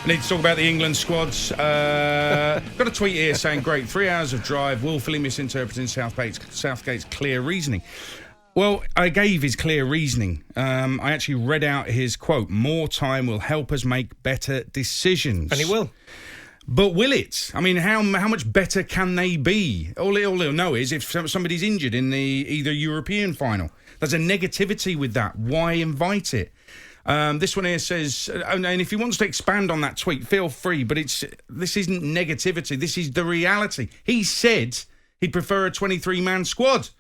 Need to talk about the England squads. Got a tweet here saying, great, 3 hours of drive, willfully misinterpreting Southgate's clear reasoning. Well, I gave his clear reasoning. I actually read out his quote, more time will help us make better decisions. And it will. But will it? I mean, how much better can they be? All they'll know is if somebody's injured in the either European final. There's a negativity with that. Why invite it? This one here says, and if he wants to expand on that tweet, feel free, but this isn't negativity. This is the reality. He said he'd prefer a 23-man squad,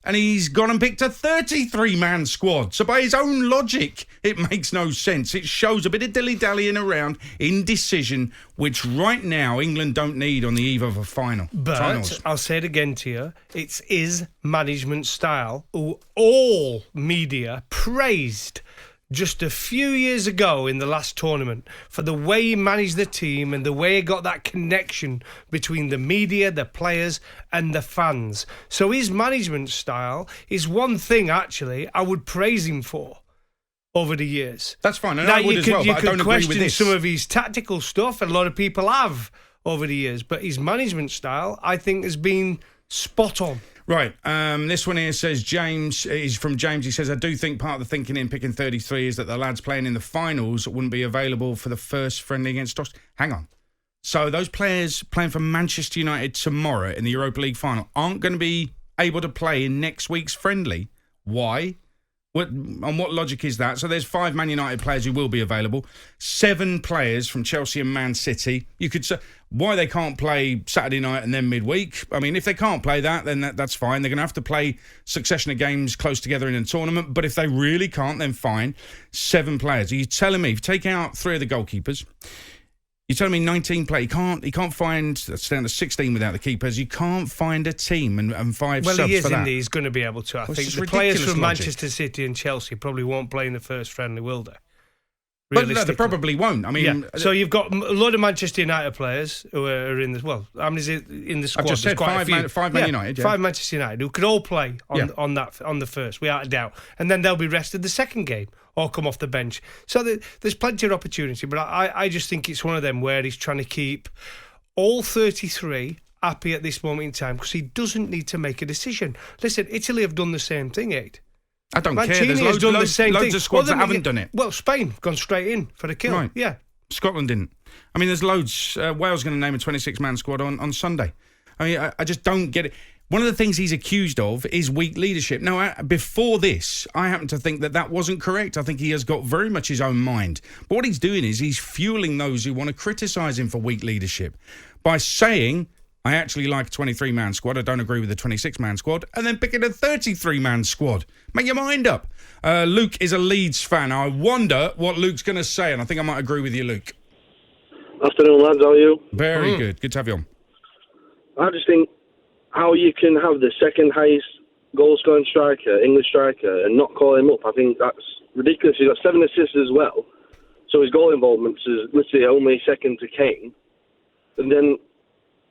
and he's gone and picked a 33-man squad. So by his own logic, it makes no sense. It shows a bit of dilly-dallying around, indecision, which right now England don't need on the eve of a final. But finals. I'll say it again to you, it's his management style, who all media praised just a few years ago in the last tournament for the way he managed the team and the way he got that connection between the media, the players and the fans. So his management style is one thing, actually, I would praise him for over the years. That's fine, and I would as well, but I don't agree with this. Some of his tactical stuff, and a lot of people have over the years, but his management style, I think, has been spot on. Right, this one here says, James, is from James, he says, I do think part of the thinking in picking 33 is that the lads playing in the finals wouldn't be available for the first friendly against us. Hang on. So those players playing for Manchester United tomorrow in the Europa League final aren't going to be able to play in next week's friendly. Why? On what logic is that? So there's 5 Man United players who will be available, 7 players from Chelsea and Man City. You could say why they can't play Saturday night and then midweek. I mean, if they can't play that, then that's fine. They're going to have to play succession of games close together in a tournament. But if they really can't, then fine. 7 players. Are you telling me, if you take out 3 of the goalkeepers, you're telling me 19 play. He can't find, that's down to 16 without the keepers. You can't find a team and 5 subs for that. Well, he is indeed. He's going to be able to. I think the players from Manchester City and Chelsea probably won't play in the first friendly, will they? But no, they probably won't. I mean, so you've got a lot of Manchester United players who are in the how many is it in the squad? I've just said 5 Man United. 5 Manchester United who could all play on the first, without a doubt, and then they'll be rested the second game or come off the bench. So there's plenty of opportunity, but I just think it's one of them where he's trying to keep all 33 happy at this moment in time because he doesn't need to make a decision. Listen, Italy have done the same thing, Ade. I don't Mancini care. There's loads of squads that haven't done it. Well, Spain gone straight in for the kill. Right. Yeah. Scotland didn't. I mean, there's loads. Wales going to name a 26-man squad on Sunday. I mean, I just don't get it. One of the things he's accused of is weak leadership. Now, before this, I happen to think that wasn't correct. I think he has got very much his own mind. But what he's doing is he's fueling those who want to criticise him for weak leadership by saying, I actually like a 23-man squad. I don't agree with the 26-man squad. And then picking a 33-man squad. Make your mind up. Luke is a Leeds fan. I wonder what Luke's going to say, and I think I might agree with you, Luke. Afternoon, lads. How are you? Very good. Good to have you on. I just think how you can have the second highest goal-scoring striker, English striker, and not call him up, I think that's ridiculous. He's got 7 assists as well. So his goal involvement is literally only second to Kane. And then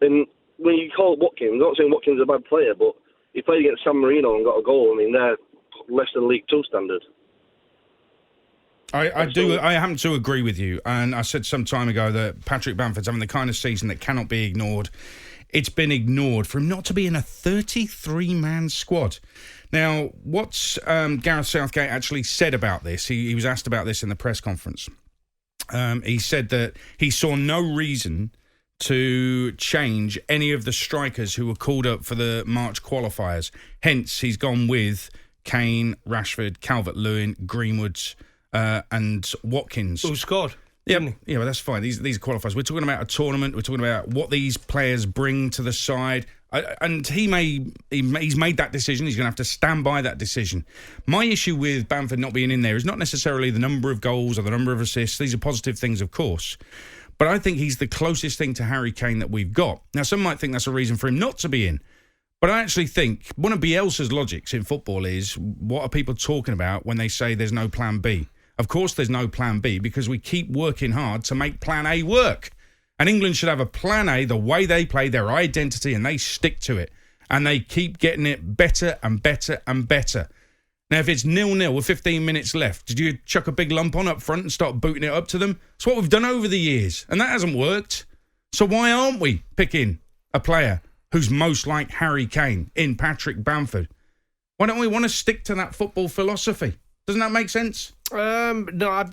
when you call it Watkins, I'm not saying Watkins is a bad player, but he played against San Marino and got a goal. I mean, they're less than League 2 standard. I happen to agree with you. And I said some time ago that Patrick Bamfords having the kind of season that cannot be ignored. It's been ignored for him not to be in a 33-man squad. Now, what's Gareth Southgate actually said about this? He was asked about this in the press conference. He said that he saw no reason to change any of the strikers who were called up for the March qualifiers. Hence, he's gone with Kane, Rashford, Calvert-Lewin, Greenwood and Watkins. Who scored? Yeah, but that's fine. These are qualifiers. We're talking about a tournament. We're talking about what these players bring to the side. And he's made that decision. He's going to have to stand by that decision. My issue with Bamford not being in there is not necessarily the number of goals or the number of assists. These are positive things, of course. But I think he's the closest thing to Harry Kane that we've got. Now, some might think that's a reason for him not to be in. But I actually think one of Bielsa's logics in football is, what are people talking about when they say there's no plan B? Of course there's no plan B because we keep working hard to make plan A work. And England should have a plan A, the way they play, their identity, and they stick to it. And they keep getting it better and better and better. Now, if it's 0-0 with 15 minutes left, did you chuck a big lump on up front and start booting it up to them? It's what we've done over the years, and that hasn't worked. So why aren't we picking a player who's most like Harry Kane in Patrick Bamford? Why don't we want to stick to that football philosophy? Doesn't that make sense? No,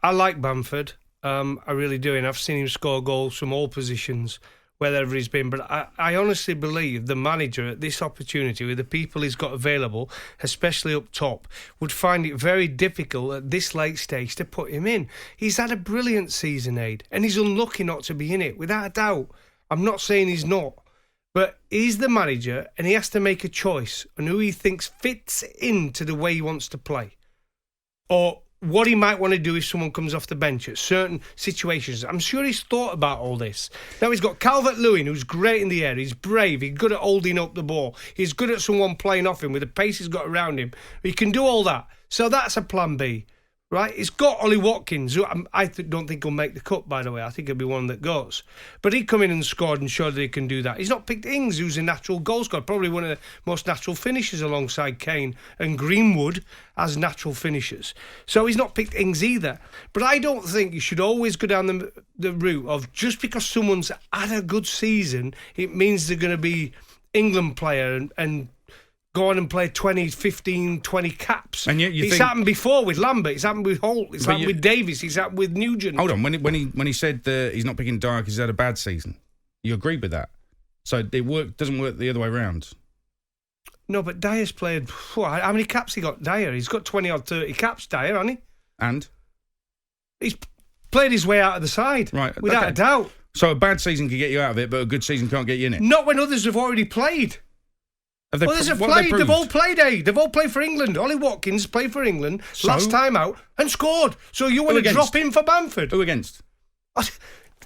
I like Bamford. I really do, and I've seen him score goals from all positions, wherever he's been. But I honestly believe the manager at this opportunity, with the people he's got available, especially up top, would find it very difficult at this late stage to put him in. He's had a brilliant season, Ade, and he's unlucky not to be in it, without a doubt. I'm not saying he's not. But he's the manager, and he has to make a choice on who he thinks fits into the way he wants to play. Or what he might want to do if someone comes off the bench at certain situations. I'm sure he's thought about all this. Now, he's got Calvert-Lewin, who's great in the air. He's brave. He's good at holding up the ball. He's good at someone playing off him with the pace he's got around him. He can do all that. So that's a plan B, right? He's got Ollie Watkins, who I don't think he'll make the cut, by the way. I think he'll be one that goes. But he come in and scored and showed that he can do that. He's not picked Ings, who's a natural goal scorer, probably one of the most natural finishers alongside Kane and Greenwood as natural finishers. So he's not picked Ings either. But I don't think you should always go down the route of just because someone's had a good season, it means they're going to be England player and go on and play 20, 15, 20 caps. And yet it's happened before with Lambert. It's happened with Holt. It's happened with Davies. It's happened with Nugent. Hold on. When he said he's not picking Dier because he's had a bad season, you agreed with that? So it doesn't work the other way around. No, but Dier's played... how many caps he got, Dier? He's got 20 or 30 caps, Dier, hasn't he? And? He's played his way out of the side. Right. Without a doubt. So a bad season can get you out of it, but a good season can't get you in it? Not when others have already played. Others have played. They've all played, eh? They've all played for England. Ollie Watkins played for England last time out and scored. So you want to drop in for Bamford? Who against?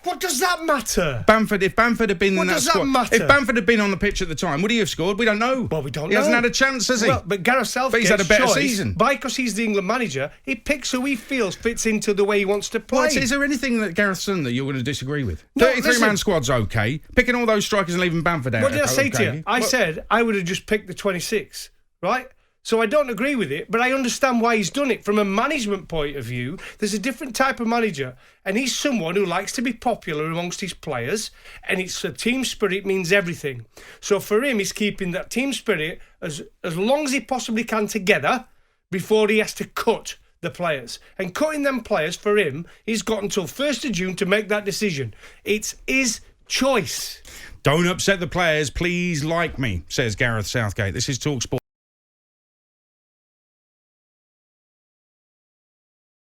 What does that matter? If Bamford had been in that squad, matter? If Bamford had been on the pitch at the time, would he have scored? We don't know. Well, we don't know. He hasn't had a chance, has he? Well, but Gareth Southgate, he's had a better season. Because he's the England manager, he picks who he feels fits into the way he wants to play. Well, is there anything that Gareth's done that you're going to disagree with? No, 33-man squad's okay. Picking all those strikers and leaving Bamford out. What did I say to you? I said I would have just picked the 26, right? So I don't agree with it, but I understand why he's done it. From a management point of view, there's a different type of manager, and he's someone who likes to be popular amongst his players, and it's a team spirit means everything. So for him, he's keeping that team spirit as long as he possibly can together before he has to cut the players. And cutting them players, for him, he's got until 1st of June to make that decision. It's his choice. Don't upset the players, please like me, says Gareth Southgate. This is talkSPORT.